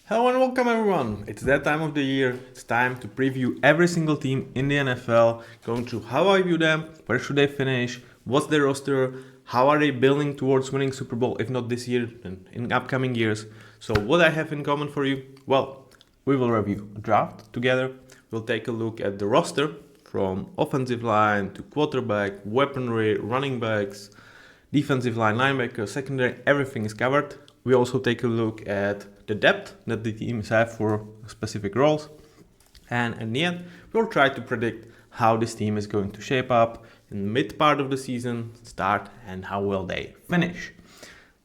Hello and welcome everyone. It's that time of the year. It's time to preview every single team in the NFL, going through how I view them, where should they finish, what's their roster, how are they building towards winning Super Bowl, if not this year, then in upcoming years. So what I have in common for you? Well, we will review a draft together. We'll take a look at the roster from offensive line to quarterback, weaponry, running backs, defensive line, linebacker, secondary, everything is covered. We also take a look at the depth that the teams have for specific roles. And in the end, we'll try to predict how this team is going to shape up in the mid part of the season, start, and how will they finish.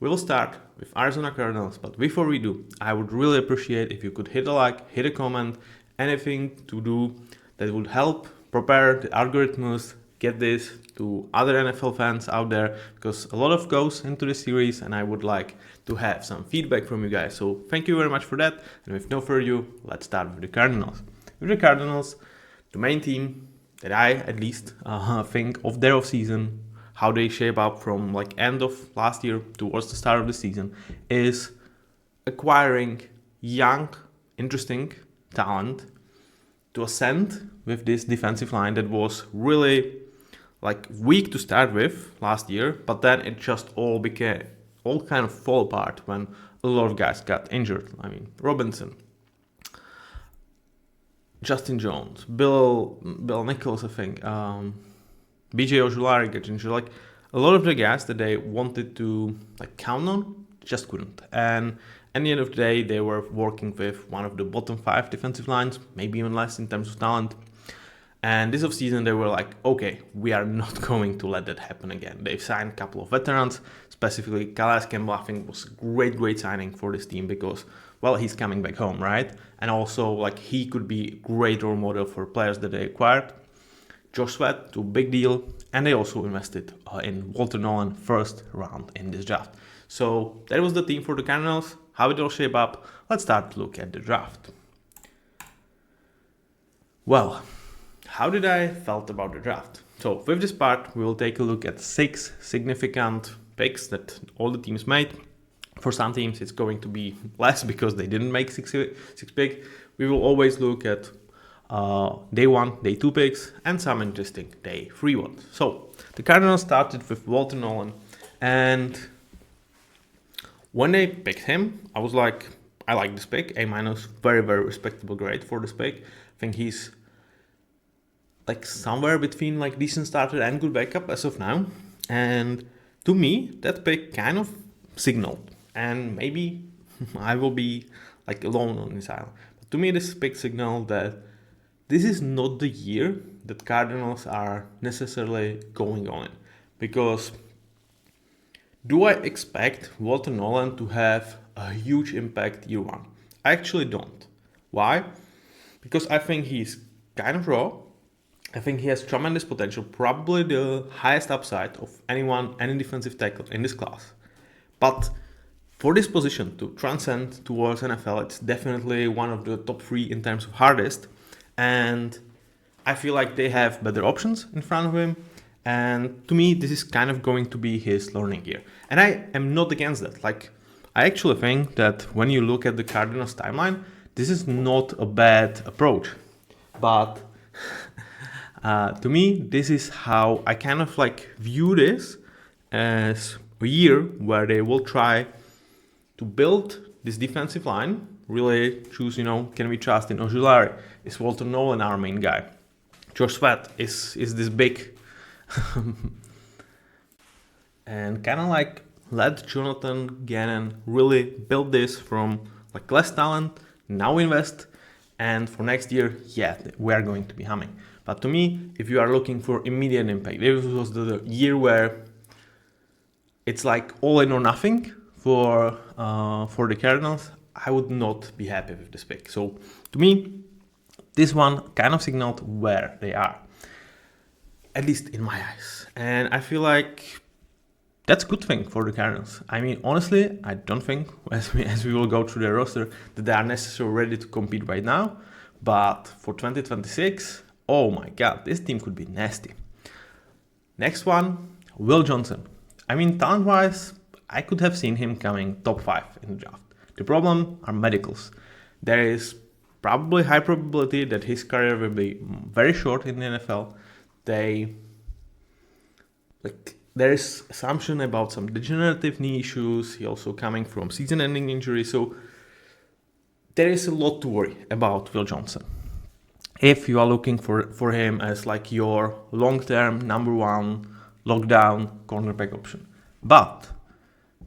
We'll start with Arizona Cardinals, but before we do, I would really appreciate if you could hit a like, hit a comment, anything to do that would help prepare the algorithms, get this to other NFL fans out there, because a lot of goes into this series and I would like to have some feedback from you guys. So thank you very much for that. And with no further ado, let's start with the Cardinals. With the Cardinals, the main team that I at least think of their offseason, how they shape up from like end of last year towards the start of the season, is acquiring young, interesting talent to ascend with this defensive line that was really like weak to start with last year, but then it just all kind of fall apart when a lot of guys got injured. I mean, Robinson, Justin Jones, Bill Nichols, I think, BJ Ojulari got injured. Like a lot of the guys that they wanted to like count on just couldn't. And at the end of the day, they were working with one of the bottom 5 defensive lines, maybe even less in terms of talent. And this offseason, they were like, okay, we are not going to let that happen again. They've signed a couple of veterans, specifically Calais Campbell, I think was a great signing for this team because, well, he's coming back home, right? And also, like, he could be a great role model for players that they acquired. Josh Sweat, too, big deal. And they also invested in Walter Nolan first round in this draft. So that was the team for the Cardinals. How it all shape up? Let's start to look at the draft. Well, how did I felt about the draft? So with this part, we will take a look at 6 significant picks that all the teams made. For some teams, it's going to be less because they didn't make six picks. We will always look at day 1, day 2 picks, and some interesting day 3 ones. So the Cardinals started with Walter Nolan, and when they picked him, I was like, I like this pick. A-, very respectable grade for this pick. I think he's like somewhere between like decent starter and good backup as of now. And to me, that pick kind of signaled, and maybe I will be like alone on this island. But to me, this pick signaled that this is not the year that Cardinals are necessarily going on it. Because do I expect Walter Nolan to have a huge impact year 1? I actually don't. Why? Because I think he's kind of raw. I think he has tremendous potential, probably the highest upside of any defensive tackle in this class. But for this position to transcend towards NFL, it's definitely one of the top 3 in terms of hardest. And I feel like they have better options in front of him. And to me, this is kind of going to be his learning year. And I am not against that. Like, I actually think that when you look at the Cardinals timeline, this is not a bad approach. But to me, this is how I kind of like view this as a year where they will try to build this defensive line, really choose, can we trust in Ojulari? Is Walter Nolan our main guy? Josh Sweat is this big and kind of like let Jonathan Gannon really build this from like less talent, now invest, and for next year, yeah, we are going to be humming. But to me, if you are looking for immediate impact, this was the year where it's like all in or nothing for the Cardinals. I would not be happy with this pick. So to me, this one kind of signaled where they are, at least in my eyes. And I feel like that's a good thing for the Cardinals. I mean, honestly, I don't think, as we will go through their roster, that they are necessarily ready to compete right now. But for 2026, oh my God, this team could be nasty. Next one, Will Johnson. I mean, talent-wise, I could have seen him coming top 5 in the draft. The problem are medicals. There is probably high probability that his career will be very short in the NFL. There is assumption about some degenerative knee issues. He also coming from season-ending injury, so there is a lot to worry about Will Johnson. If you are looking for him as like your long-term number one lockdown cornerback option, but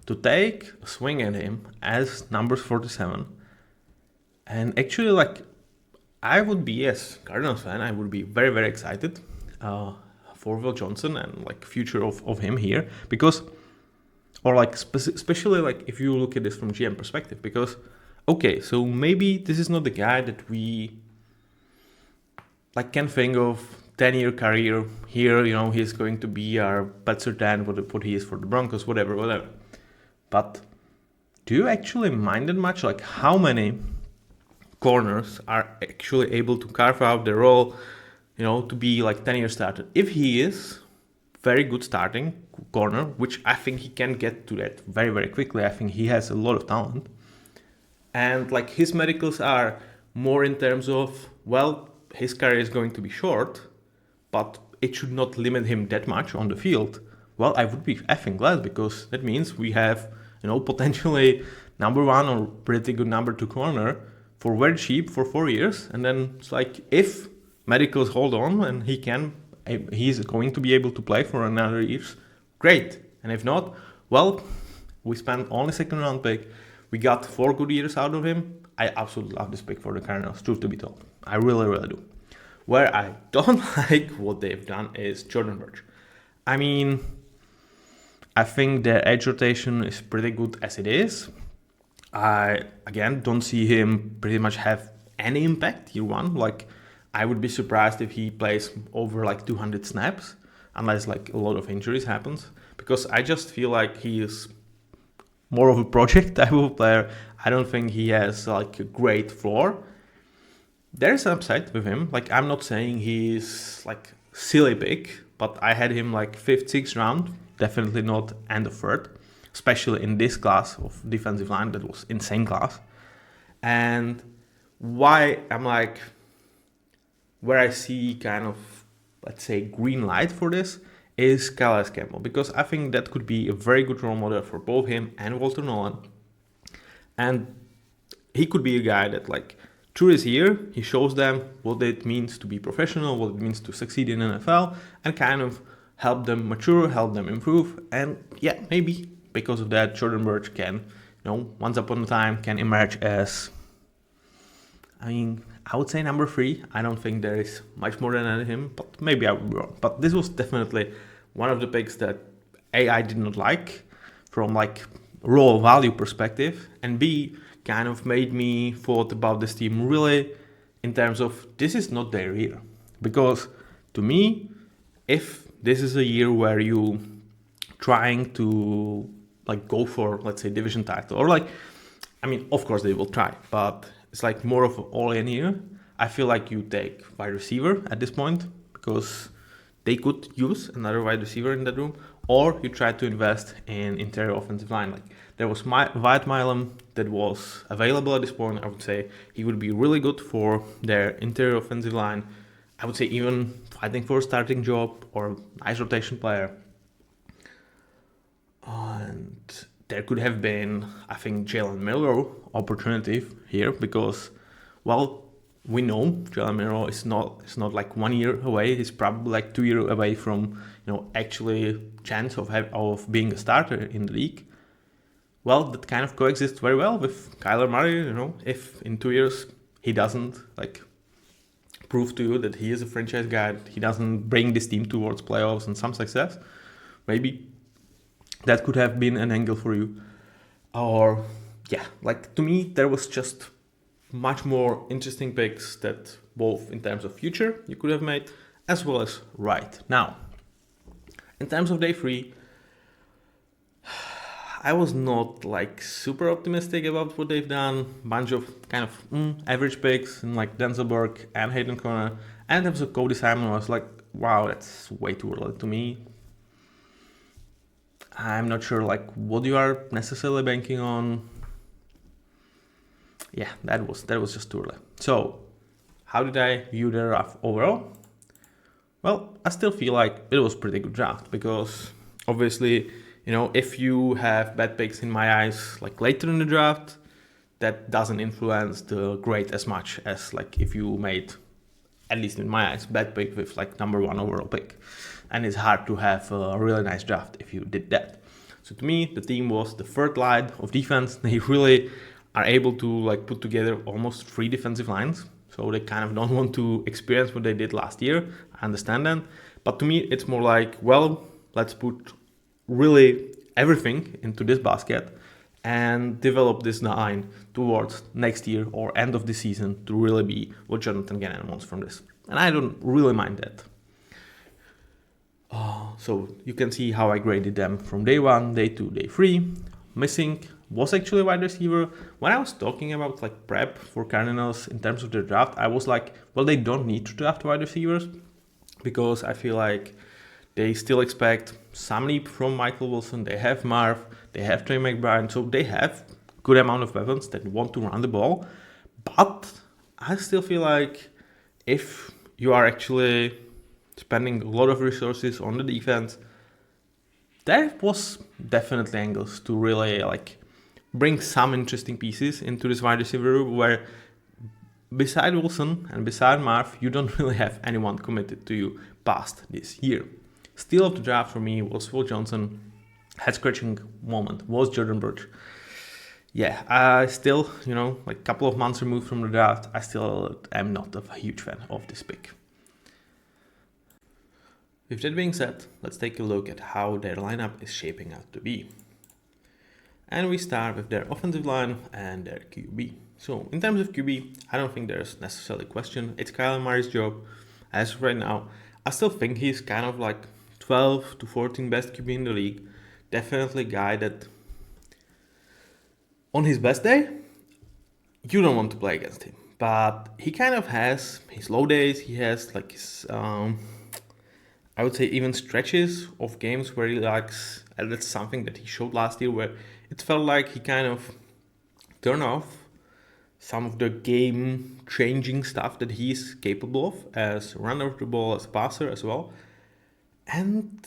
to take a swing at him as number 47, and actually like I would be, as Cardinals fan, I would be very, very excited for Will Johnson and like future of him here, because, or like especially like if you look at this from GM perspective, because okay, so maybe this is not the guy that we like can think of 10-year career here, you know, he's going to be our better than what he is for the Broncos, whatever. But do you actually mind that much? Like how many corners are actually able to carve out their role, you know, to be like 10-year starter? If he is very good starting corner, which I think he can get to that very, very quickly. I think he has a lot of talent. And like his medicals are more in terms of, well, his career is going to be short, but it should not limit him that much on the field. Well, I would be effing glad, because that means we have, you know, potentially number one or pretty good number two corner for very cheap for 4 years. And then it's like, if medicals hold on and he's going to be able to play for another years, great. And if not, well, we spent only second round pick. We got 4 good years out of him. I absolutely love this pick for the Cardinals, truth to be told. I really, really do. Where I don't like what they've done is Jordan Birch. I mean, I think their edge rotation is pretty good as it is. I, again, don't see him pretty much have any impact year one. Like, I would be surprised if he plays over like 200 snaps, unless like a lot of injuries happens, because I just feel like he is more of a project type of player. I don't think he has like a great floor. There's an upside with him. Like, I'm not saying he's like silly big, but I had him like 5th, 6th round, definitely not end of 3rd, especially in this class of defensive line. That was insane class. And why I'm like, where I see kind of, let's say, green light for this is Calais Campbell, because I think that could be a very good role model for both him and Walter Nolan. And he could be a guy that, like, through his year, he shows them what it means to be professional, what it means to succeed in NFL, and kind of help them mature, help them improve. And yeah, maybe because of that, Jordan Birch can, you know, once upon a time can emerge as, I mean, I would say number 3. I don't think there is much more than him, but maybe I would be wrong. But this was definitely one of the picks that A, I did not like from like raw value perspective, and B, kind of made me thought about this team really in terms of this is not their year. Because to me, if this is a year where you trying to like go for, let's say, division title, or like, I mean, of course they will try, but it's like more of an all-in year. I feel like you take wide receiver at this point, because they could use another wide receiver in that room, or you try to invest in interior offensive line. Like, there was Wyatt Milam that was available at this point. I would say he would be really good for their interior offensive line. I would say even fighting for a starting job or nice rotation player. And there could have been, I think, Jalen Milroe opportunity here, because, well, we know Jalen Milroe is not like 1 year away. He's probably like 2 years away from, you know, actually chance of being a starter in the league. Well, that kind of coexists very well with Kyler Murray. You know, if in 2 years he doesn't like prove to you that he is a franchise guy, he doesn't bring this team towards playoffs and some success, maybe that could have been an angle for you. Or yeah, like, to me there was just much more interesting picks that both in terms of future you could have made, as well as right now. In terms of day 3, I was not like super optimistic about what they've done. Bunch of kind of average picks in like Denzel Burke and Hayden Conner. And in terms of Cody Simon, I was like, wow, that's way too early to me. I'm not sure like what you are necessarily banking on. yeah, that was just too early. So how did I view the draft overall? Well, I still feel like it was pretty good draft because obviously, if you have bad picks in my eyes, like later in the draft, that doesn't influence the grade as much as like if you made, at least in my eyes, bad pick with like number 1 overall pick. And it's hard to have a really nice draft if you did that. So to me, the team was the third line of defense. They really are able to like put together almost 3 defensive lines. So they kind of don't want to experience what they did last year. I understand that. But to me, it's more like, well, let's put really everything into this basket and develop this line towards next year or end of the season to really be what Jonathan Gannon wants from this. And I don't really mind that. So you can see how I graded them from day 1, day 2, day 3. Missing was actually a wide receiver. When I was talking about like prep for Cardinals in terms of their draft, I was like, well, they don't need to draft wide receivers because I feel like they still expect some leap from Michael Wilson. They have Marv, they have Trey McBride, so they have good amount of weapons that want to run the ball. But I still feel like if you are actually spending a lot of resources on the defense, there was definitely angles to really like bring some interesting pieces into this wide receiver room where beside Wilson and beside Marv, you don't really have anyone committed to you past this year. Steal of the draft for me was Will Johnson. Head scratching moment was Jordan Burch. Yeah, I still, like a couple of months removed from the draft, I still am not a huge fan of this pick. With that being said, let's take a look at how their lineup is shaping out to be. And we start with their offensive line and their QB. So in terms of QB, I don't think there's necessarily a question. It's Kyler Murray's job. As of right now, I still think he's kind of like 12 to 14 best QB in the league. Definitely a guy that on his best day, you don't want to play against him. But he kind of has his low days. He has like his, I would say even stretches of games where he likes, and that's something that he showed last year where it felt like he kind of turned off some of the game changing stuff that he's capable of as a runner of the ball, as a passer as well. And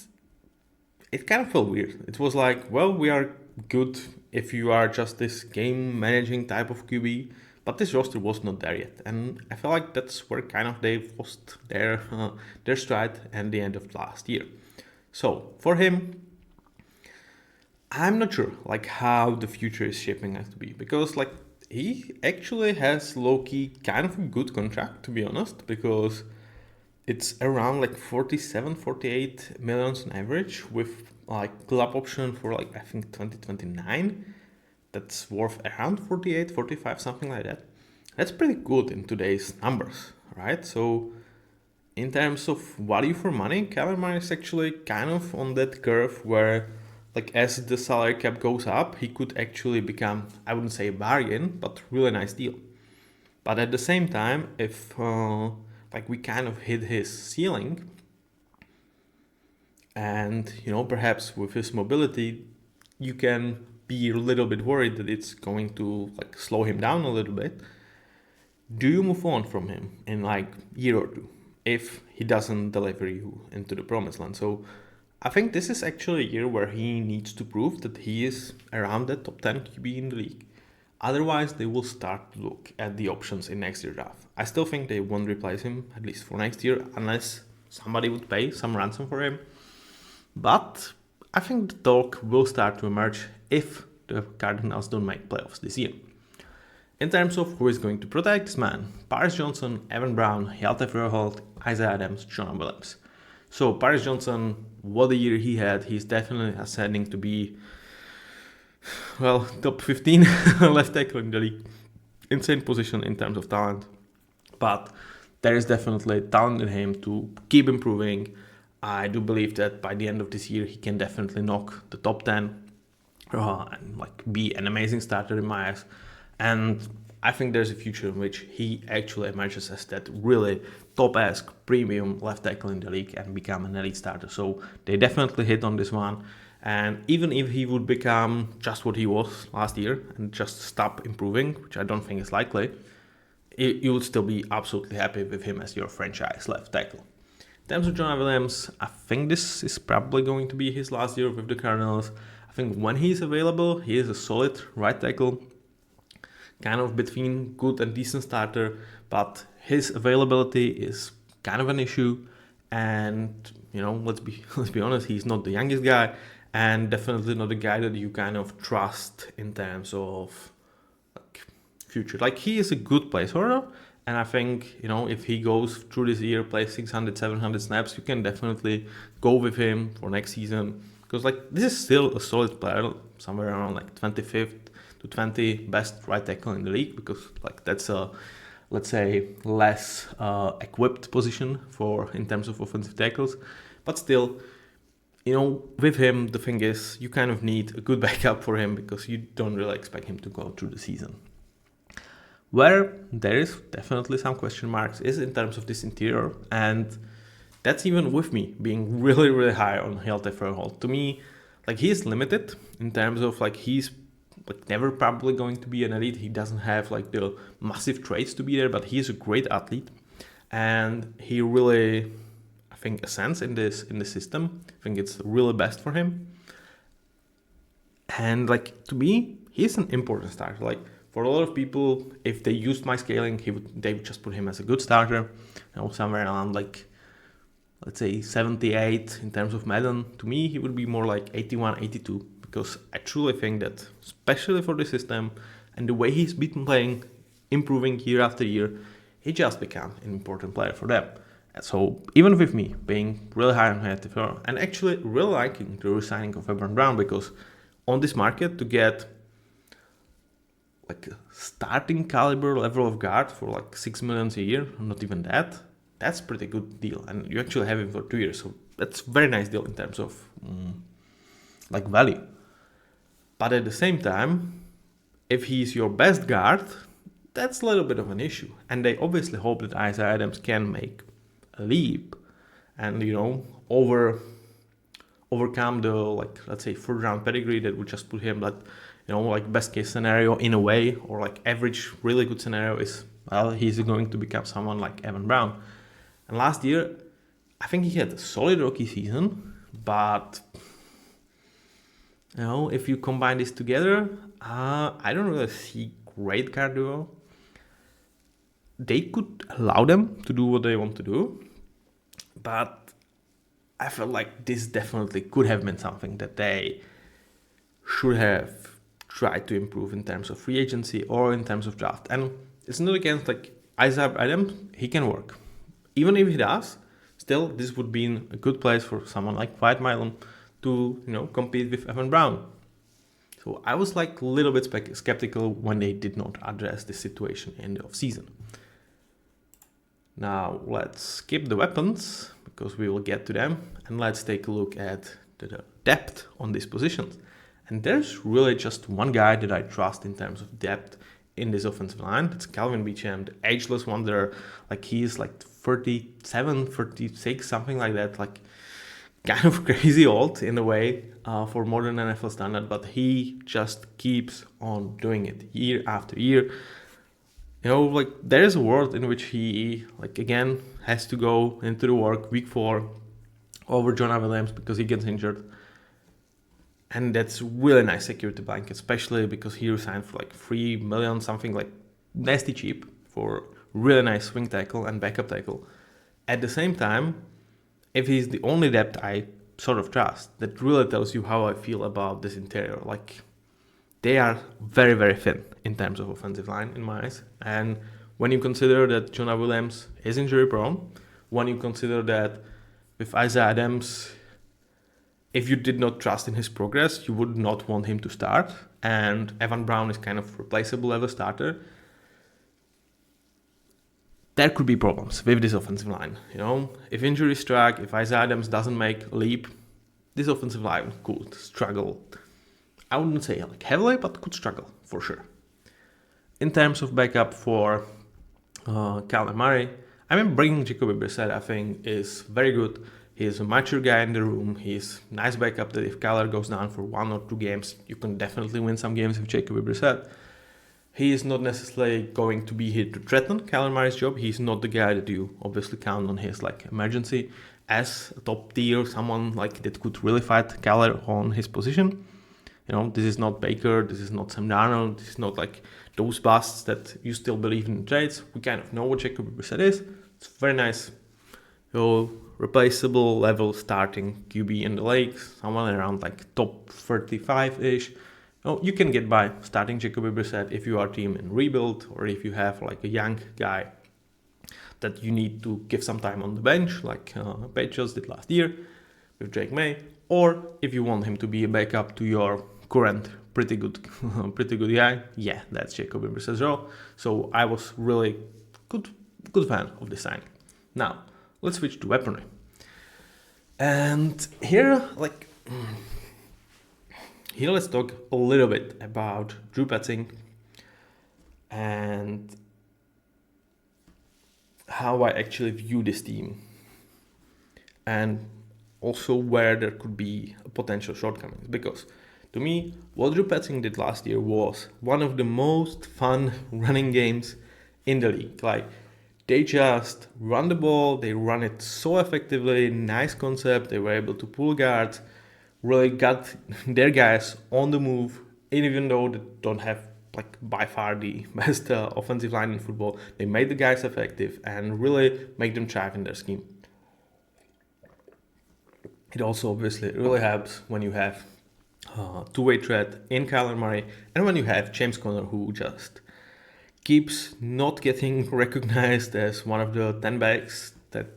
it kind of felt weird. It was like, well, we are good if you are just this game managing type of QB, but this roster was not there yet. And I feel like that's where kind of they lost their stride at the end of last year. So for him, I'm not sure like how the future is shaping out to be, because like he actually has low-key kind of a good contract, to be honest, because it's around like 47, 48 millions on average with like club option for like I think 2029. That's worth around 48, 45, something like that. That's pretty good in today's numbers, right? So in terms of value for money, Kyler Murray is actually kind of on that curve where like as the salary cap goes up, he could actually become, I wouldn't say a bargain, but really nice deal. But at the same time, if like we kind of hit his ceiling, and perhaps with his mobility, you can be a little bit worried that it's going to like slow him down a little bit. Do you move on from him in like year or two if he doesn't deliver you into the promised land? So I think this is actually a year where he needs to prove that he is around the top 10 QB in the league. Otherwise, they will start to look at the options in next year's draft. I still think they won't replace him, at least for next year, unless somebody would pay some ransom for him. But I think the talk will start to emerge if the Cardinals don't make playoffs this year. In terms of who is going to protect this man, Paris Johnson, Evan Brown, Hjalte Verholt, Isaiah Adams, Jonah Williams. So Paris Johnson, what a year he had. He's definitely ascending to be, well, top 15 left tackle in the league. Insane position in terms of talent. But there is definitely talent in him to keep improving. I do believe that by the end of this year, he can definitely knock the top 10 and like be an amazing starter in my eyes. And I think there's a future in which he actually emerges as that really top-esque premium left tackle in the league and become an elite starter. So they definitely hit on this one. And even if he would become just what he was last year and just stop improving, which I don't think is likely, you would still be absolutely happy with him as your franchise left tackle. In terms of Jonah Williams, I think this is probably going to be his last year with the Cardinals. I think when he's available, he is a solid right tackle, kind of between good and decent starter, but his availability is kind of an issue. And let's be honest, he's not the youngest guy, and definitely not a guy that you kind of trust in terms of future. Like, he is a good placeholder, and I think if he goes through this year, plays 600, 700 snaps, you can definitely go with him for next season, because this is still a solid player, somewhere around 25th to 20 best right tackle in the league, because that's a, let's say, less equipped position in terms of offensive tackles. But still, with him, the thing is, you kind of need a good backup for him, because you don't really expect him to go through the season. Where there is definitely some question marks is in terms of this interior, and that's even with me being really, really high on Hjalte Frøyholt. To me, he is limited in terms of he's never probably going to be an elite. He doesn't have the massive traits to be there, but he's a great athlete, and he really, I think, ascends in the system. I think it's really best for him. And to me, he's an important starter. For a lot of people, if they used my scaling, they would just put him as a good starter, somewhere around let's say 78 in terms of Madden. To me, he would be more 81, 82, because I truly think that, especially for the system and the way he's been playing, improving year after year, he just became an important player for them. And so even with me being really high on HTFR and actually really liking the re-signing of Evan Brown, because on this market to get a starting caliber level of guard for $6 million a year, not even that's pretty good deal. And you actually have him for 2 years, so that's very nice deal in terms of value. But at the same time, if he's your best guard, that's a little bit of an issue. And they obviously hope that Isaiah Adams can make a leap and overcome the let's say 3rd round pedigree that would just put him best case scenario in a way, or average really good scenario is, well, he's going to become someone like Evan Brown. And last year, I think he had a solid rookie season, but if you combine this together, I don't really see great guard duo. They could allow them to do what they want to do, but I felt like this definitely could have been something that they should have tried to improve in terms of free agency or in terms of draft. And it's not against Isaiah Adams, he can work. Even if he does, still this would be a good place for someone like Wyatt Milum to compete with Evan Brown. So I was a little bit skeptical when they did not address this situation in the offseason. Now let's skip the weapons, because we will get to them, and let's take a look at the depth on these positions. And there's really just one guy that I trust in terms of depth in this offensive line. It's Calvin Beacham, the ageless wonder. He's 37, 36, something like that. Kind of crazy old in a way for modern NFL standard, but he just keeps on doing it year after year. There is a world in which he, again, has to go into the work week 4 over Jonah Williams because he gets injured. And that's really nice security blanket, especially because he resigned for $3 million, something nasty cheap for really nice swing tackle and backup tackle. At the same time, if he's the only depth I sort of trust, that really tells you how I feel about this interior. They are very, very thin in terms of offensive line in my eyes. And when you consider that Jonah Williams is injury prone, when you consider that with Isaiah Adams, if you did not trust in his progress, you would not want him to start. And Evan Brown is kind of replaceable as a starter. There could be problems with this offensive line. If injuries strike, if Isaiah Adams doesn't make a leap, this offensive line could struggle. I wouldn't say heavily, but could struggle for sure. In terms of backup for Kyler Murray, bringing Jacoby Brissett, I think, is very good, He's a mature guy in the room. He's nice backup that if Kyler goes down for 1 or 2 games, you can definitely win some games with Jacoby Brissett. He is not necessarily going to be here to threaten Kyler Murray's job. He's not the guy that you obviously count on his like emergency as a top tier, someone like that could really fight Kyler on his position. You know, this is not Baker, this is not Sam Darnold, this is not like those busts that you still believe in trades. We kind of know what Jacoby Brissett is. It's very nice, replaceable level starting QB in the league, someone around like top 35-ish. You can get by starting Jacoby Brissett if you are a team in rebuild or if you have like a young guy that you need to give some time on the bench, like Patriots did last year with Drake May, or if you want him to be a backup to your current pretty good guy, yeah, that's Jacoby Brissett's role. So I was really good fan of this signing. Now let's switch to weaponry, and here let's talk a little bit about Drew Petzing and how I actually view this team, and also where there could be potential shortcomings. Because to me, what Drew Petzing did last year was one of the most fun running games in the league. Like, they just run the ball, they run it so effectively, nice concept, they were able to pull guards, really got their guys on the move, even though they don't have like by far the best offensive line in football. They made the guys effective and really make them thrive in their scheme. It also obviously really helps when you have two-way threat in Kyler Murray and when you have James Conner, who just keeps not getting recognized as one of the 10 backs that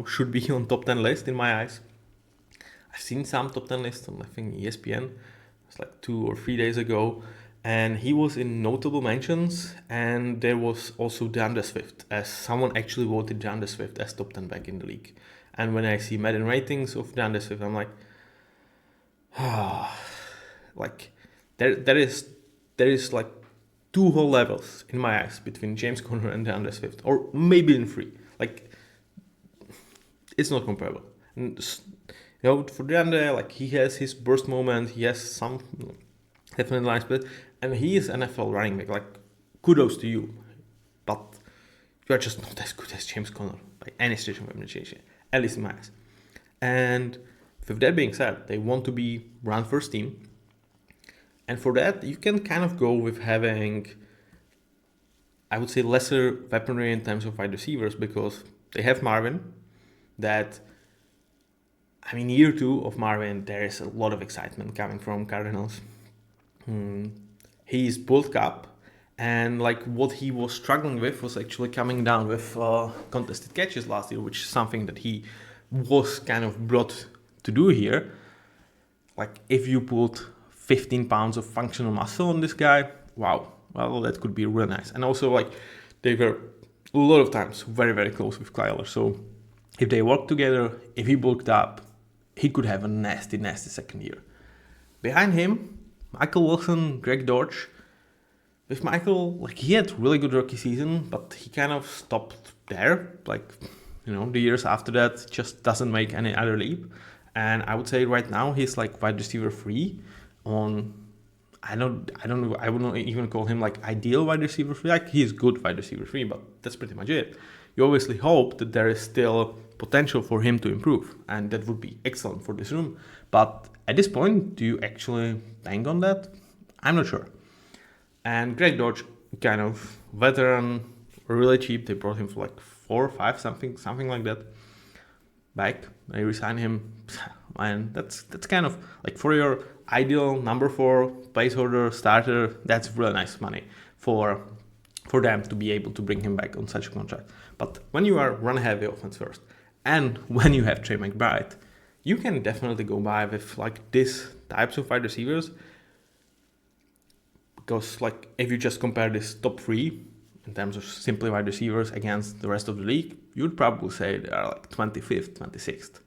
should be on top 10 list in my eyes. I've seen some top 10 lists on, I think, ESPN. It's like 2 or 3 days ago. And he was in notable mentions. And there was also DeAndre Swift, as someone actually voted DeAndre Swift as top 10 back in the league. And when I see Madden ratings of DeAndre Swift, I'm like, like there is like 2 whole levels in my eyes between James Conner and DeAndre Swift, or maybe in 3. Like, it's not comparable. And for DeAndre, like, he has his burst moment, he has some definite line split, and he is NFL running back. Like, kudos to you, but you are just not as good as James Conner by any stretch of imagination, at least in my eyes. And with that being said, they want to be run first team, and for that you can kind of go with having, I would say, lesser weaponry in terms of wide receivers, because they have Marvin. That, I mean, year 2 of Marvin, there is a lot of excitement coming from Cardinals. He's bulked up, and like what he was struggling with was actually coming down with contested catches last year, which is something that he was kind of brought to do here. Like, if you put 15 pounds of functional muscle on this guy, wow, well, that could be real nice. And also, like, they were a lot of times very, very close with Kyler. So if they work together, if he bulked up, he could have a nasty, nasty second year. Behind him, Michael Wilson, Greg Dortch. With Michael, like, he had really good rookie season, but he kind of stopped there. Like, the years after that just doesn't make any other leap. And I would say right now he's like wide receiver 3 on, I don't know, I wouldn't even call him like ideal wide receiver 3. Like, he's good wide receiver 3, but that's pretty much it. You obviously hope that there is still potential for him to improve, and that would be excellent for this room. But at this point, do you actually bank on that? I'm not sure. And Greg Dodge, kind of veteran, really cheap. They brought him for like 4 or 5, something like that. Back, they resign him, and that's kind of like for your ideal number 4 placeholder starter. That's really nice money for them to be able to bring him back on such a contract. But when you are run heavy offense first, and when you have Trey McBride, you can definitely go by with like these types of wide receivers. Because like if you just compare this top 3 in terms of simply wide receivers against the rest of the league, you'd probably say they are like 25th, 26th.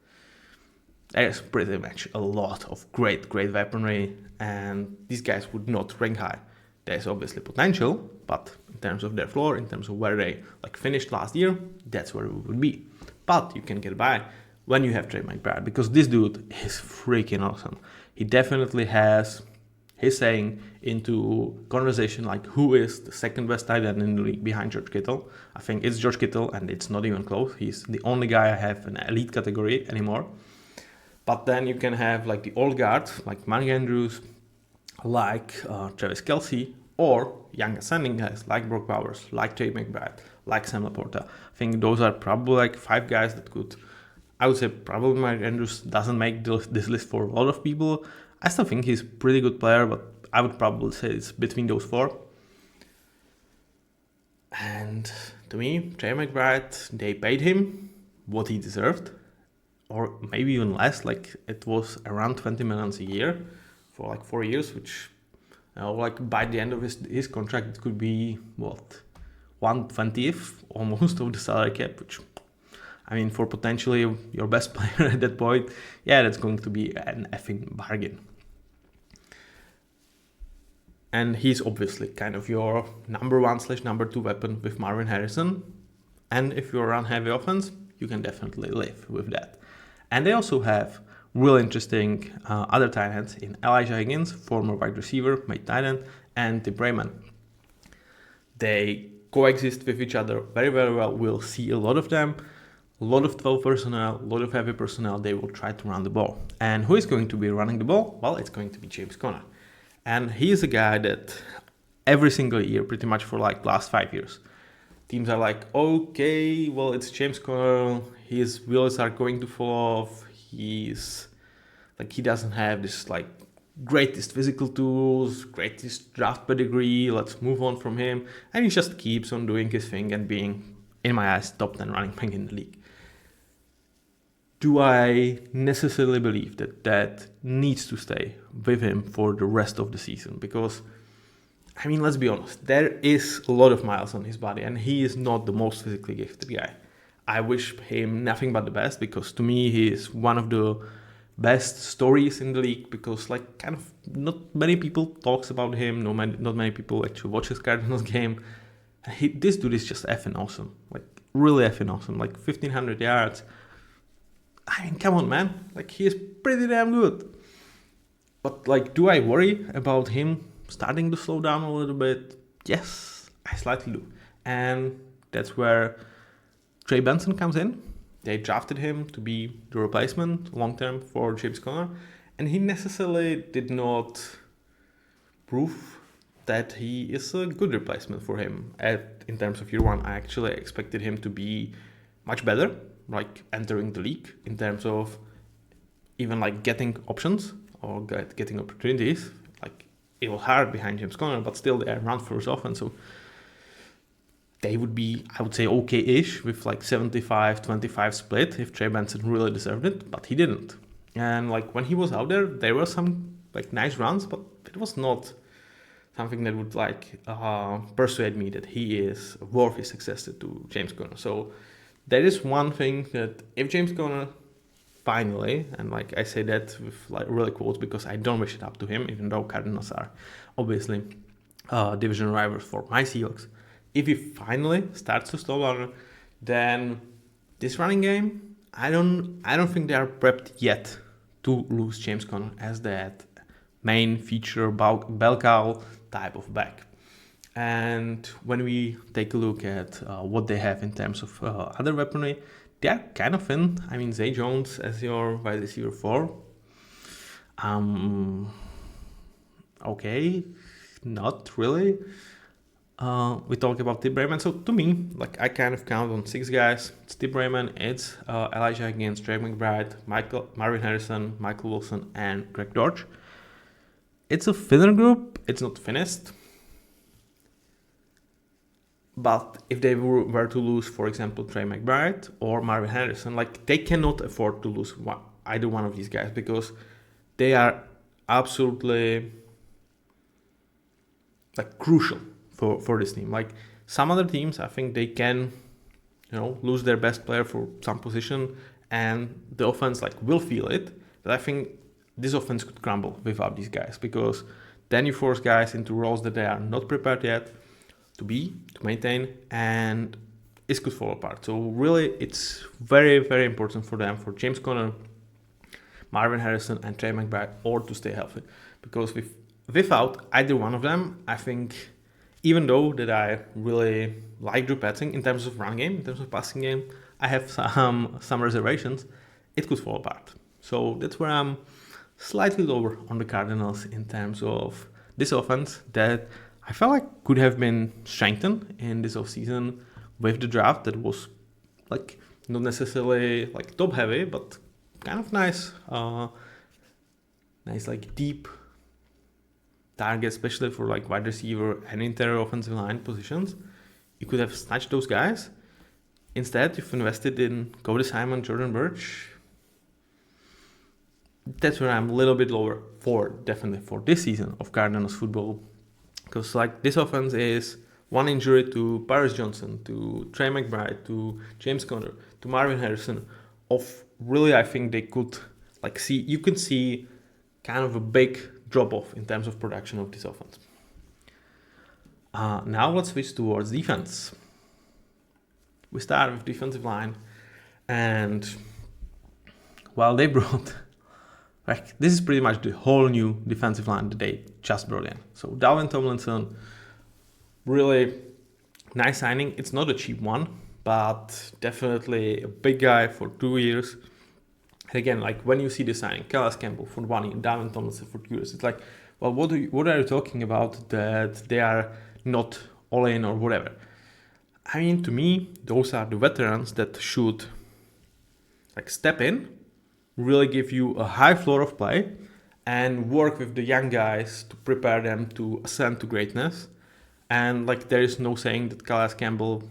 There's pretty much a lot of great weaponry, and these guys would not rank high. There's obviously potential, but in terms of their floor, in terms of where they like finished last year, that's where we would be. But you can get by when you have Trey McBride, because this dude is freaking awesome. He definitely has his saying into conversation like who is the second best tight end in the league behind George Kittle. I think it's George Kittle, and it's not even close. He's the only guy I have in elite category anymore. But then you can have like the old guards like Mark Andrews, like Travis Kelce, or young ascending guys like Brock Bowers, like Trey McBride, like Sam Laporta. I think those are probably like 5 guys that could, I would say probably Mark Andrews doesn't make this list for a lot of people. I still think he's a pretty good player, but I would probably say it's between those 4. And to me, Trey McBride, they paid him what he deserved, or maybe even less. Like it was around 20 million a year for like 4 years, which like by the end of his contract, it could be what, 1/20th almost of the salary cap, which, I mean, for potentially your best player at that point, yeah, that's going to be an effing bargain. And he's obviously kind of your number 1/number 2 weapon with Marvin Harrison. And if you run heavy offense, you can definitely live with that. And they also have real interesting other tight ends in Elijah Higgins, former wide receiver, made tight end, and Tim Brayman. They coexist with each other very, very well. We'll see a lot of them. A lot of 12 personnel, a lot of heavy personnel. They will try to run the ball. And who is going to be running the ball? Well, it's going to be James Conner. And he is a guy that every single year, pretty much for like last 5 years, teams are like, okay, well, it's James Conner. His wheels are going to fall off. He's like, he doesn't have this like greatest physical tools, greatest draft pedigree. Let's move on from him. And he just keeps on doing his thing and being, in my eyes, top 10 running back in the league. Do I necessarily believe that needs to stay with him for the rest of the season? Because, I mean, let's be honest, there is a lot of miles on his body, and he is not the most physically gifted guy. I wish him nothing but the best, because to me, he is one of the best stories in the league, because like kind of not many people talks about him, not many people actually watch his Cardinals game. This dude is just effing awesome, like really effing awesome, like 1,500 yards. I mean, come on, man. Like, he is pretty damn good. But, like, do I worry about him starting to slow down a little bit? Yes, I slightly do. And that's where Trey Benson comes in. They drafted him to be the replacement long-term for James Conner. And he necessarily did not prove that he is a good replacement for him. In terms of year 1, I actually expected him to be much better, like entering the league, in terms of even like getting options or getting opportunities. Like, it was hard behind James Conner, but still they run first offense, so they would be, I would say, okay-ish with like 75-25 split if Trey Benson really deserved it, but he didn't. And like when he was out there were some like nice runs, but it was not something that would like persuade me that he is a worthy successor to James Conner. So that is one thing, that if James Conner finally, and like I say that with like really quotes because I don't wish it up to him, even though Cardinals are obviously division rivals for my Seahawks. If he finally starts to slow down, then this running game, I don't think they are prepped yet to lose James Conner as that main feature bell cow type of back. And when we take a look at what they have in terms of other weaponry, they're kind of thin. I mean, Zay Jones as your wide receiver 4. Okay, not really. We talk about Tim Brayman. So to me, like I kind of count on 6 guys. It's Tim Brayman, it's Elijah Higgins, Trey McBride, Marvin Harrison, Michael Wilson, and Greg Dortch. It's a thinner group. It's not finished. But if they were to lose, for example, Trey McBride or Marvin Harrison, like they cannot afford to lose either one of these guys, because they are absolutely like crucial for this team. Like some other teams, I think they can, lose their best player for some position, and the offense like will feel it. But I think this offense could crumble without these guys, because then you force guys into roles that they are not prepared yet to maintain, and it could fall apart. So really, it's very, very important for them, for James Conner, Marvin Harrison, and Trey McBride, all to stay healthy. Because without either one of them, I think, even though that I really like Drew Petzing in terms of run game, in terms of passing game, I have some reservations. It could fall apart. So that's where I'm slightly lower on the Cardinals in terms of this offense that I felt like could have been strengthened in this offseason with the draft that was like not necessarily like top heavy, but kind of nice like deep target, especially for like wide receiver and interior offensive line positions. You could have snatched those guys. Instead, you've invested in Cody Simon, Jordan Birch. That's where I'm a little bit lower definitely for this season of Cardinals football. Because like this offense is one injury to Paris Johnson, to Trey McBride, to James Conner, to Marvin Harrison. Of really, I think they could you can see kind of a big drop off in terms of production of this offense. Now let's switch towards defense. We start with defensive line, and well, they brought this is pretty much the whole new defensive line that they just brought in. So Dalvin Tomlinson, really nice signing. It's not a cheap one, but definitely a big guy for 2 years. And again, like when you see the signing, Calais Campbell for 1 year, Dalvin Tomlinson for 2 years, it's like, well, what are you talking about that they are not all in or whatever? I mean, to me, those are the veterans that should step in, really give you a high floor of play, and work with the young guys to prepare them to ascend to greatness. And there is no saying that Calais Campbell,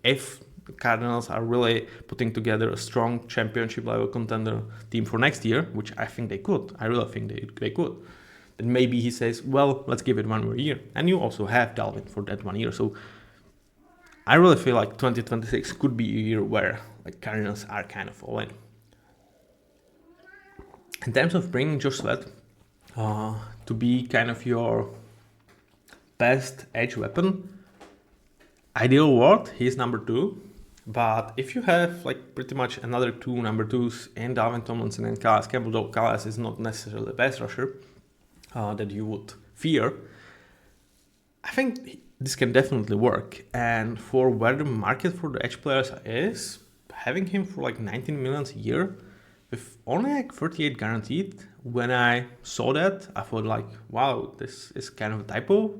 if the Cardinals are really putting together a strong championship level contender team for next year, which I think they could, I really think they could, then maybe he says, well, let's give it 1 more year. And you also have Dalvin for that 1 year. So I really feel like 2026 could be a year where Cardinals are kind of all in. In terms of bringing Josh Sweat to be kind of your best edge weapon, ideal world, he's number 2. But if you have pretty much another 2 number 2s in Dalvin Tomlinson and Calais Campbell, though Calais is not necessarily the best rusher that you would fear, I think this can definitely work. And for where the market for the edge players is, having him for 19 million a year with only 38 guaranteed, when I saw that, I thought wow, this is kind of a typo.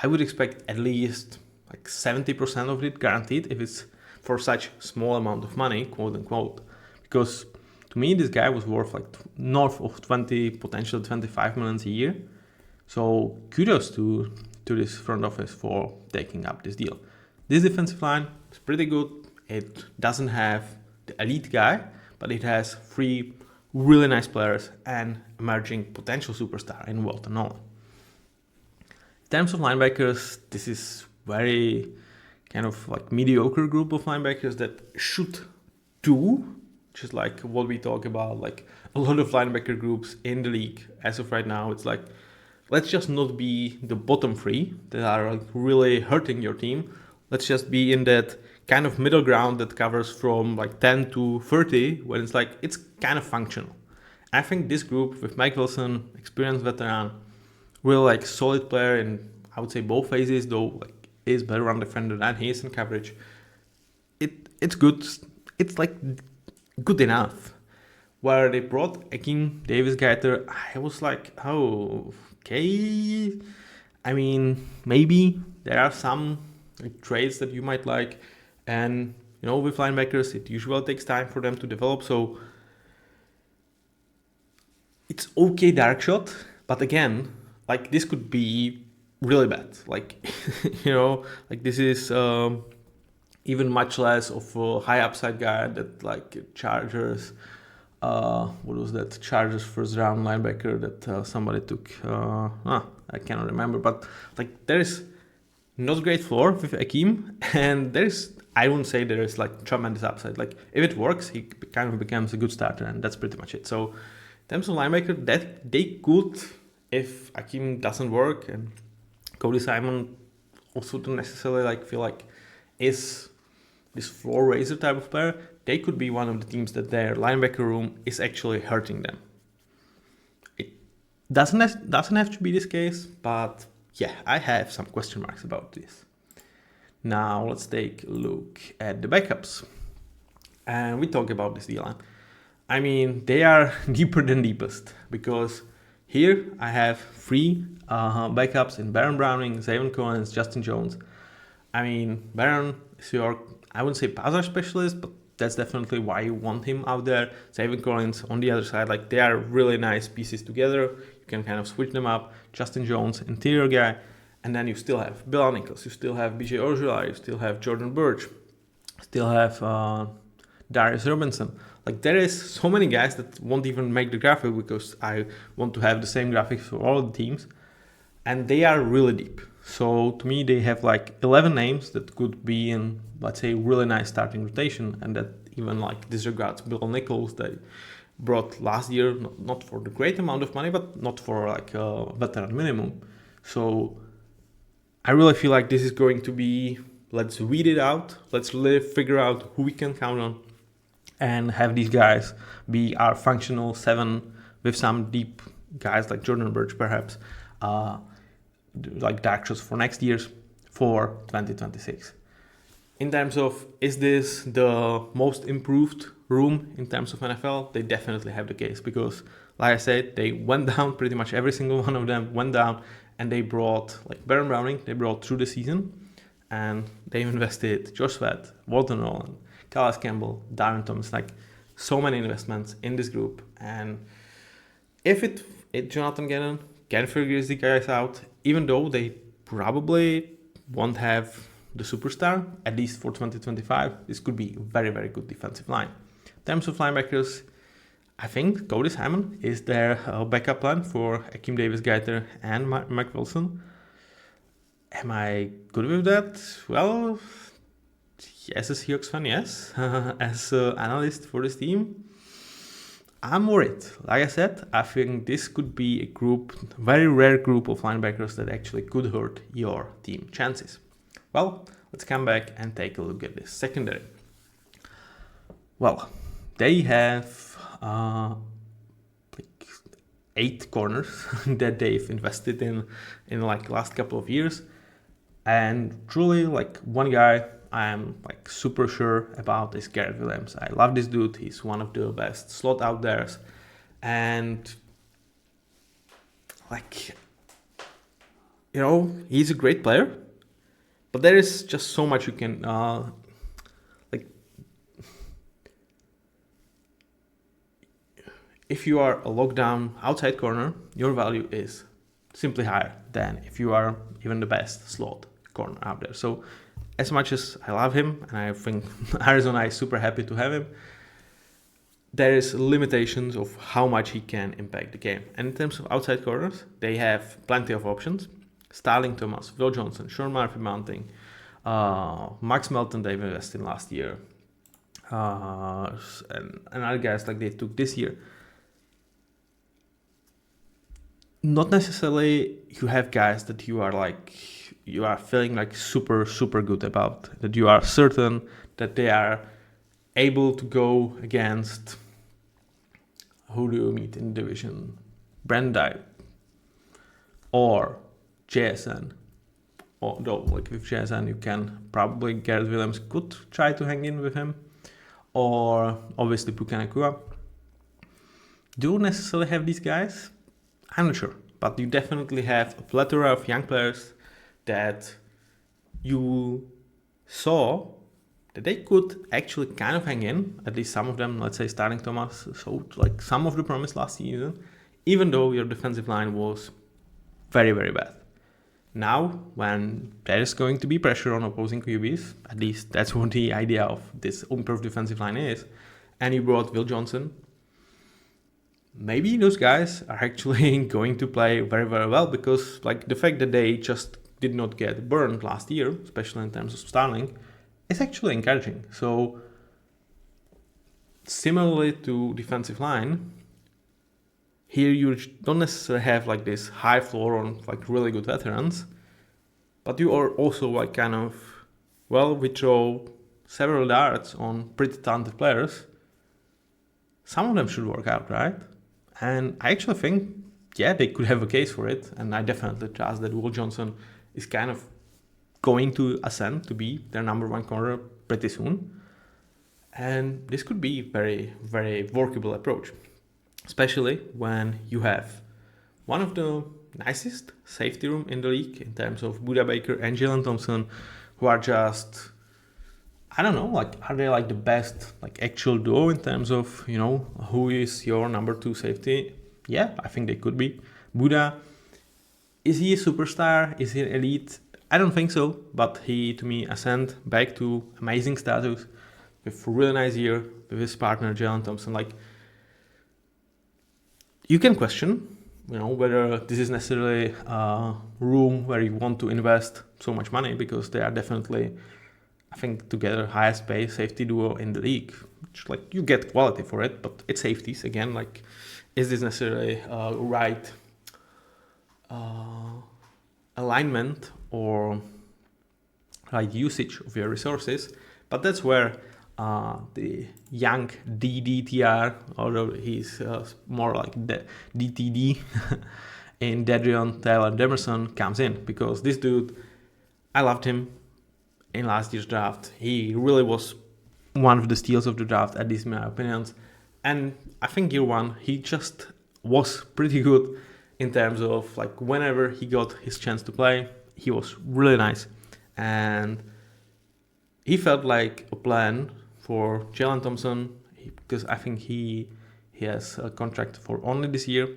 I would expect at least 70% of it guaranteed if it's for such small amount of money, quote unquote. Because to me, this guy was worth north of 20, potential 25 million a year. So kudos to this front office for taking up this deal. This defensive line is pretty good. It doesn't have the elite guy, but it has 3 really nice players and emerging potential superstar in Walton Nolan. In terms of linebackers, this is very kind of mediocre group of linebackers that should do, just what we talk about, a lot of linebacker groups in the league as of right now. It's let's just not be the bottom 3 that are really hurting your team. Let's just be in that kind of middle ground that covers from 10 to 30 when it's kind of functional. I think this group with Mike Wilson, experienced veteran, real solid player in, I would say, both phases, though is better run defender than he is in coverage. It's good. It's good enough. Where they brought Akeem Davis-Gaither, I was oh, okay. I mean, maybe there are some traits that you might like, and with linebackers, it usually takes time for them to develop. So it's okay dark shot, but again, this could be really bad. This is even much less of a high upside guy that Chargers. What was that? Chargers first round linebacker that somebody took. I cannot remember, but there is not great floor with Akeem, and I wouldn't say there is tremendous upside. If it works, he kind of becomes a good starter, and that's pretty much it. So in terms of linebacker, that they could, if Akeem doesn't work, and Cody Simon also don't necessarily feel is this floor raiser type of player, they could be one of the teams that their linebacker room is actually hurting them. It doesn't have to be this case, but yeah, I have some question marks about this. Now let's take a look at the backups. And we talk about this D-line. I mean, they are deeper than deepest, because here I have 3 backups in Baron Browning, Zayvon Collins, Justin Jones. I mean, Baron is your, I wouldn't say pass rush specialist, but that's definitely why you want him out there. Zayvon Collins on the other side, like they are really nice pieces together. You can kind of switch them up. Justin Jones, interior guy. And then you still have Bill Nichols, you still have BJ Ojulari, you still have Jordan Birch, still have Darius Robinson. Like there is so many guys that won't even make the graphic, because I want to have the same graphics for all the teams. And they are really deep. So to me, they have like 11 names that could be in, let's say, really nice starting rotation. And that even like disregards Bill Nichols that brought last year, not for the great amount of money, but not for like a veteran minimum. So I really feel like this is going to be, let's weed it out. Let's really figure out who we can count on and have these guys be our functional 7 with some deep guys like Jordan Birch, perhaps, like dark shots for next year's for 2026. In terms of, is this the most improved room in terms of NFL? They definitely have the case, because like I said, they went down, pretty much every single one of them went down, and they brought, like Baron Browning, they brought through the season, and they invested Josh Sweat, Walton Roland, Calais Campbell, Darren Thomas, like so many investments in this group. And if Jonathan Gannon can figure these guys out, even though they probably won't have the superstar, at least for 2025, this could be a very, very good defensive line. In terms of linebackers, I think Cody Simon is their backup plan for Akeem Davis-Gaither and Mike Wilson. Am I good with that? Well, yes, as Seahawks fan, yes. As an analyst for this team, I'm worried. Like I said, I think this could be a group, very rare group of linebackers that actually could hurt your team chances. Well, let's come back and take a look at this secondary. Well, they have like 8 corners that they've invested in like last couple of years, and truly like one guy I'm like super sure about is Garrett Williams. I love this dude. He's one of the best slot out there, and like, you know, he's a great player, but there is just so much you can if you are a lockdown outside corner, your value is simply higher than if you are even the best slot corner out there. So as much as I love him, and I think Arizona is super happy to have him, there is limitations of how much he can impact the game. And in terms of outside corners, they have plenty of options. Starling Thomas, Will Johnson, Sean Murphy-Mounting, Max Melton they invested in last year, and other guys like they took this year. Not necessarily you have guys that you are feeling like super, super good about, that you are certain that they are able to go against, who do you meet in the division? Brandai or JSN. Although, like with JSN, you can probably, Garrett Williams could try to hang in with him, or obviously Puka Nacua. Do you necessarily have these guys? I'm not sure, but you definitely have a plethora of young players that you saw that they could actually kind of hang in, at least some of them, let's say Starling Thomas, showed like some of the promise last season, even though your defensive line was very, very bad. Now, when there is going to be pressure on opposing QBs, at least that's what the idea of this improved defensive line is, and you brought Will Johnson, maybe those guys are actually going to play very, very well, because like the fact that they just did not get burned last year, especially in terms of Starling, is actually encouraging. So similarly to defensive line, here you don't necessarily have like this high floor on like really good veterans, but you are also like kind of, well, we throw several darts on pretty talented players, some of them should work out, right? And I actually think, yeah, they could have a case for it. And I definitely trust that Will Johnson is kind of going to ascend to be their number one corner pretty soon. And this could be very, very workable approach, especially when you have one of the nicest safety room in the league in terms of Buda Baker and Jalen Thompson, who are just, I don't know, like, are they like the best, like, actual duo in terms of, you know, who is your number two safety? Yeah, I think they could be. Buda, is he a superstar? Is he an elite? I don't think so, but he, to me, ascend back to amazing status with a really nice year with his partner, Jalen Thompson. Like, you can question, you know, whether this is necessarily a room where you want to invest so much money, because they are definitely, I think, together highest paid safety duo in the league. Which, like, you get quality for it, but it's safeties again. Like, is this necessarily right alignment or right usage of your resources? But that's where the young DDTR, although he's more like the DTD in Dadrion Tyler Demerson, comes in, because this dude, I loved him in last year's draft. He really was one of the steals of the draft, at least in my opinions. And I think year one, he just was pretty good in terms of, like, whenever he got his chance to play, he was really nice. And he felt like a plan for Jalen Thompson, because I think he has a contract for only this year.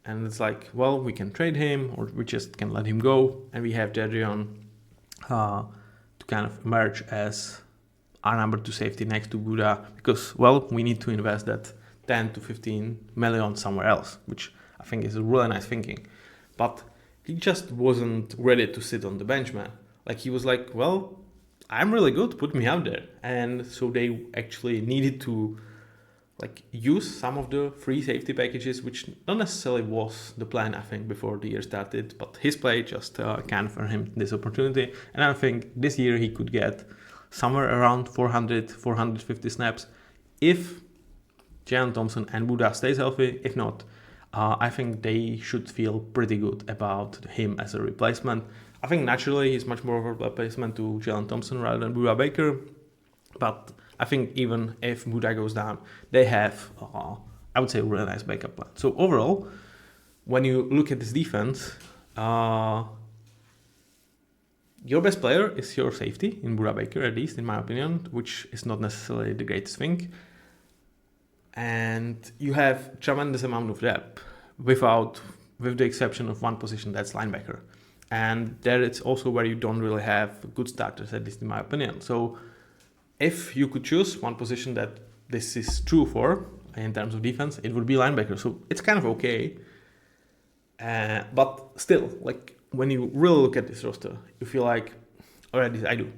And it's like, well, we can trade him, or we just can let him go. And we have Dadrion to kind of emerge as our number two safety next to Buda, because, well, we need to invest that 10 to 15 million somewhere else, which I think is a really nice thinking. But he just wasn't ready to sit on the bench, man. Like, he was like, well, I'm really good, put me out there. And so they actually needed to, like, use some of the free safety packages, which not necessarily was the plan, I think, before the year started, but his play just can for him this opportunity. And I think this year he could get somewhere around 400, 450 snaps if Jalen Thompson and Buda stays healthy. If not, I think they should feel pretty good about him as a replacement. I think naturally he's much more of a replacement to Jalen Thompson rather than Buda Baker. But I think even if Buda goes down, they have, I would say, a really nice backup plan. So overall, when you look at this defense, your best player is your safety in Buda Baker, at least in my opinion, which is not necessarily the greatest thing. And you have tremendous amount of depth with the exception of one position, that's linebacker. And there it's also where you don't really have good starters, at least in my opinion. So if you could choose one position that this is true for in terms of defense, it would be linebacker. So it's kind of okay. But still, like, when you really look at this roster, you feel like, all right, I do.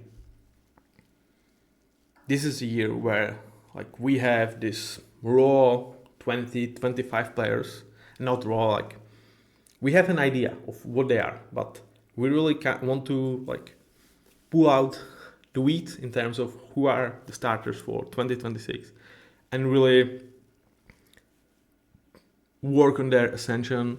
This is a year where, like, we have this raw 20, 25 players, not raw, like, we have an idea of what they are, but we really want to, like, pull out the wheat in terms of who are the starters for 2026 and really work on their ascension.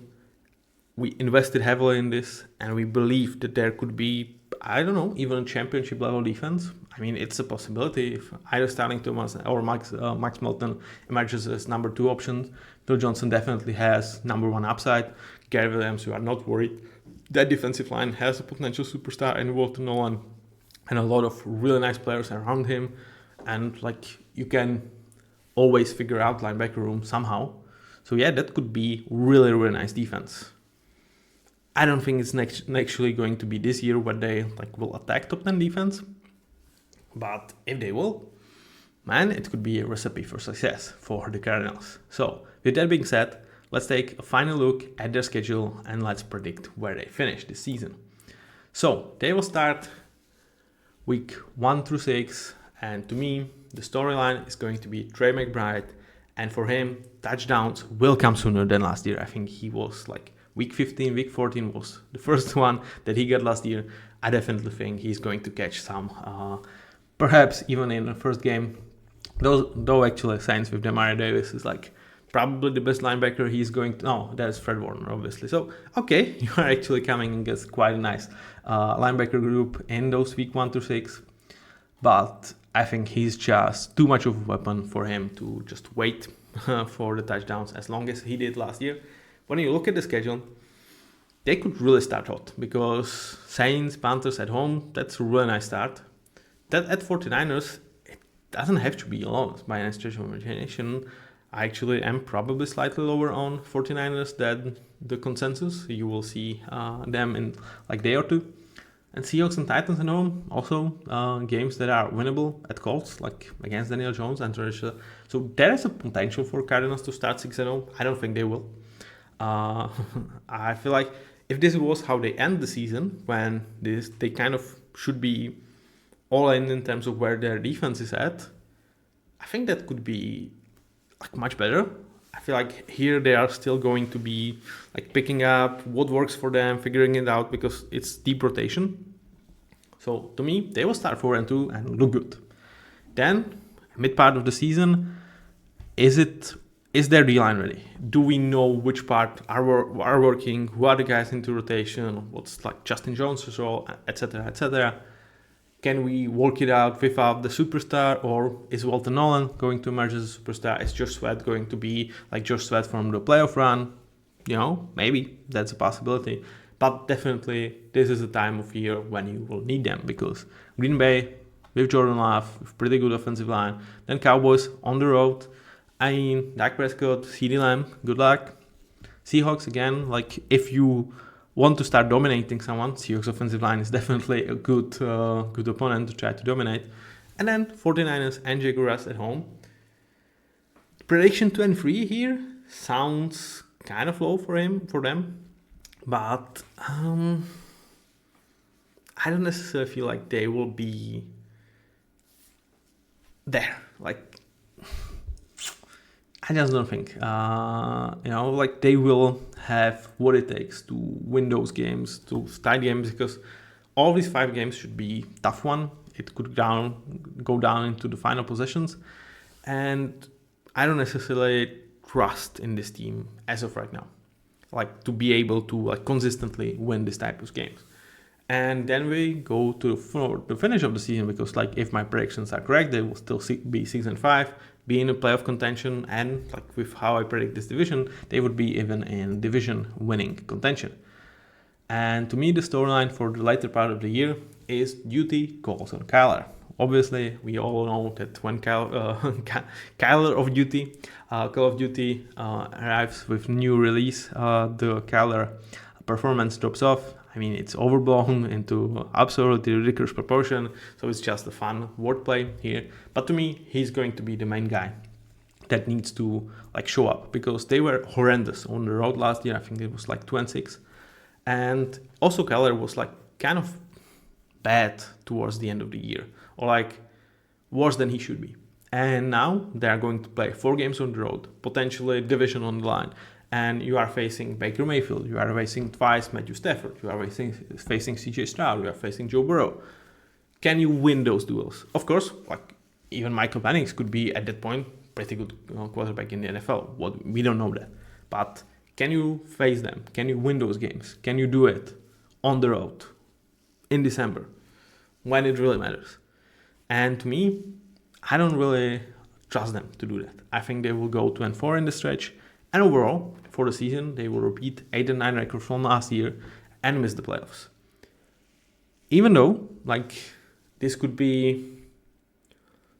We invested heavily in this, and we believe that there could be, I don't know, even a championship level defense. I mean, it's a possibility if either Starling Thomas or Max Melton emerges as number two options. Bill Johnson definitely has number one upside. Gary Williams, you are not worried. That defensive line has a potential superstar in Walter Nolan and a lot of really nice players around him. And, like, you can always figure out linebacker room somehow. So yeah, that could be really, really nice defense. I don't think it's actually going to be this year where they, like, will attack top 10 defense. But if they will, man, it could be a recipe for success for the Cardinals. So with that being said, let's take a final look at their schedule and let's predict where they finish this season. So they will start week 1 through 6. And to me, the storyline is going to be Trey McBride. And for him, touchdowns will come sooner than last year. I think he was, like, week 15, week 14 was the first one that he got last year. I definitely think he's going to catch some perhaps even in the first game. Though actually Saints with Demario Davis is like probably the best linebacker he's going to. No, that's Fred Warner, obviously. So, okay, you are actually coming against quite a nice linebacker group in those week 1 to 6. But I think he's just too much of a weapon for him to just wait for the touchdowns as long as he did last year. When you look at the schedule, they could really start hot because Saints, Panthers at home, that's a really nice start. That at 49ers, it doesn't have to be a loss by any stretch of imagination. I actually am probably slightly lower on 49ers than the consensus. You will see them in like day or two. And Seahawks and Titans at home, also games that are winnable at Colts, like against Daniel Jones and Tricia. So there is a potential for Cardinals to start 6-0. I don't think they will. I feel like if this was how they end the season, when they kind of should be all in terms of where their defense is at, I think that could be like much better. I feel like here they are still going to be like picking up what works for them, figuring it out because it's deep rotation. So to me, they will start 4-2 and look good. Then mid part of the season, is their D-line ready? Do we know which part are working? Who are the guys into rotation? What's like Justin Jones' role, etc., etc. Can we work it out without the superstar, or is Walter Nolan going to emerge as a superstar? Is Josh Sweat going to be like Josh Sweat from the playoff run? Maybe that's a possibility. But definitely, this is a time of year when you will need them because Green Bay with Jordan Love, with pretty good offensive line, then Cowboys on the road. I mean, Dak Prescott, CeeDee Lamb, good luck. Seahawks again, like if you want to start dominating someone, Seahawks offensive line is definitely a good opponent to try to dominate. And then 49ers and Jaguars at home. Prediction 2-3 here sounds kind of low for them, but I don't necessarily feel like they will be there. Like I just don't think, like they will have what it takes to win those games, to tie games, because all these 5 games should be tough one. It could go down into the final possessions, and I don't necessarily trust in this team as of right now, like to be able to like consistently win this type of games. And then we go to the finish of the season because like if my predictions are correct, they will still be 6-5. Be in a playoff contention, and like with how I predict this division, they would be even in division winning contention. And to me, the storyline for the later part of the year is duty calls on Kyler. Obviously, we all know that when Kyler of Duty, Call of Duty arrives with new release, the Kyler performance drops off. I mean, it's overblown into absolutely ridiculous proportion, so it's just a fun wordplay here. But to me, he's going to be the main guy that needs to like show up because they were horrendous on the road last year. I think it was like 2-6, and also Keller was like kind of bad towards the end of the year, or like worse than he should be. And now they are going to play 4 games on the road, potentially division on the line. And you are facing Baker Mayfield, you are facing twice Matthew Stafford, you are facing CJ Stroud, you are facing Joe Burrow. Can you win those duels? Of course, like even Michael Penix could be at that point pretty good quarterback in the NFL. We don't know that. But can you face them? Can you win those games? Can you do it on the road in December when it really matters? And to me, I don't really trust them to do that. I think they will go 2-4 in the stretch. And overall, for the season, they will repeat 8-9 record from last year and miss the playoffs. Even though, like, this could be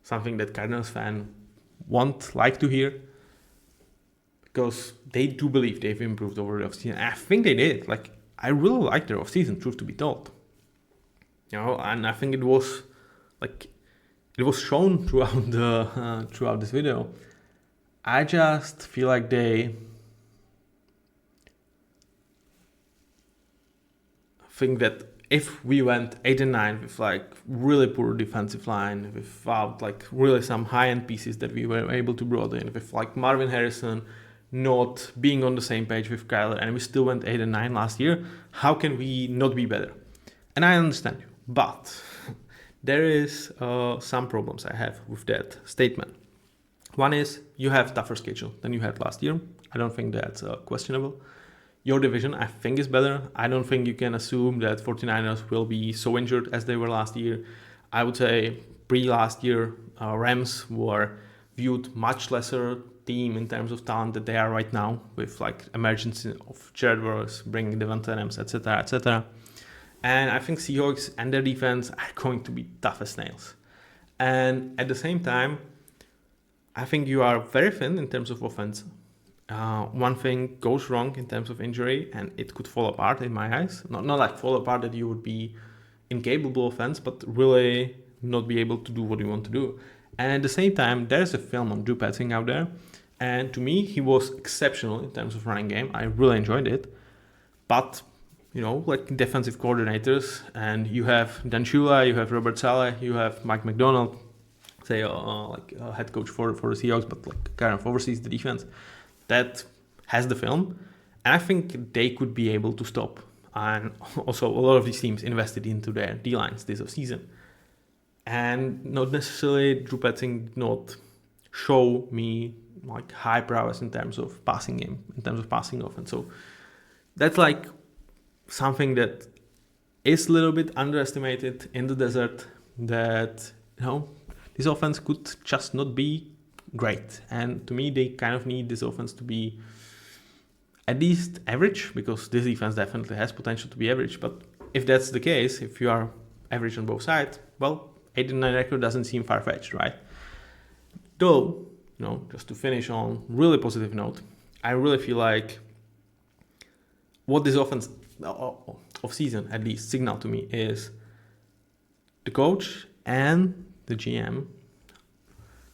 something that Cardinals fans won't like to hear, because they do believe they've improved over the offseason. I think they did. Like, I really like their offseason, truth to be told. And I think it was shown throughout this video. I just feel like they think that if we went 8-9 with like really poor defensive line, without like really some high-end pieces that we were able to brought in, with like Marvin Harrison not being on the same page with Kyler, and we still went 8-9 last year, how can we not be better? And I understand you, but there is some problems I have with that statement. One is you have tougher schedule than you had last year. I don't think that's questionable. Your division, I think, is better. I don't think you can assume that 49ers will be so injured as they were last year. I would say pre-last year, Rams were viewed much lesser team in terms of talent that they are right now, with like emergence of Jared Burrows, bringing Devontae Adams, etc., etc. And I think Seahawks and their defense are going to be tough as nails. And at the same time, I think you are very thin in terms of offense. One thing goes wrong in terms of injury, and it could fall apart in my eyes. Not like fall apart that you would be incapable of offense, but really not be able to do what you want to do. And at the same time, there's a film on Drew Petzing out there, and to me, he was exceptional in terms of running game. I really enjoyed it. But, like defensive coordinators, and you have Dan Shula, you have Robert Saleh, you have Mike McDonald, say like a head coach for the Seahawks, but like kind of oversees the defense, that has the film. And I think they could be able to stop. And also a lot of these teams invested into their D-lines this season. And not necessarily Drew Petzing did not show me like high prowess in terms of passing game, in terms of passing offense. So that's like something that is a little bit underestimated in the desert, that, this offense could just not be great. And to me, they kind of need this offense to be at least average, because this defense definitely has potential to be average. But if that's the case, if you are average on both sides, well, 8-9 record doesn't seem far-fetched, right? Though, just to finish on really positive note, I really feel like what this offense of season at least signal to me is the coach and the GM,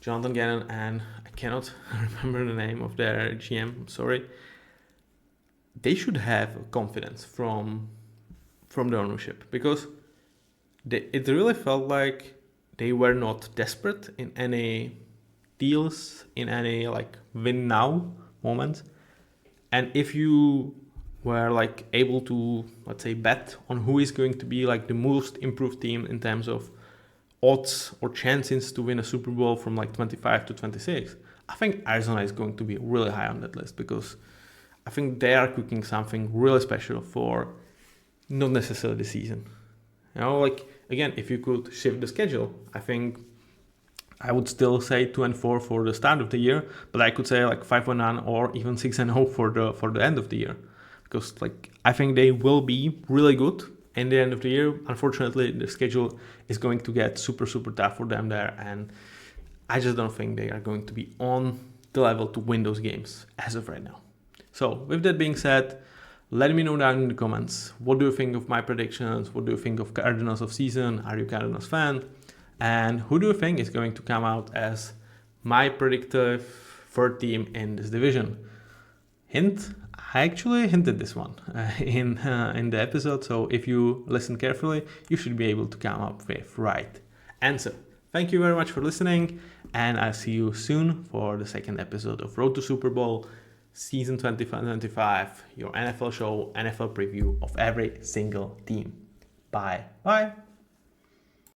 Jonathan Gannon, and I cannot remember the name of their GM, I'm sorry. They should have confidence from the ownership, because it really felt like they were not desperate in any deals, in any like win now moments. And if you were like able to, let's say, bet on who is going to be like the most improved team in terms of odds or chances to win a Super Bowl from like 25 to 26, I think Arizona is going to be really high on that list, because I think they are cooking something really special for not necessarily the season. Like, again, if you could shift the schedule, I think I would still say 2-4 for the start of the year, but I could say like 5-9 or even 6-0 for the end of the year, because like I think they will be really good in the end of the year. Unfortunately, the schedule is going to get super, super tough for them there, and I just don't think they are going to be on the level to win those games as of right now. So with that being said, let me know down in the comments, what do you think of my predictions? What do you think of Cardinals of season? Are you a Cardinals fan? And who do you think is going to come out as my predictive third team in this division? Hint, I actually hinted this one in the episode, so if you listen carefully, you should be able to come up with right answer. Thank you very much for listening, and I'll see you soon for the second episode of Road to Super Bowl Season 25, your NFL show, NFL preview of every single team. Bye.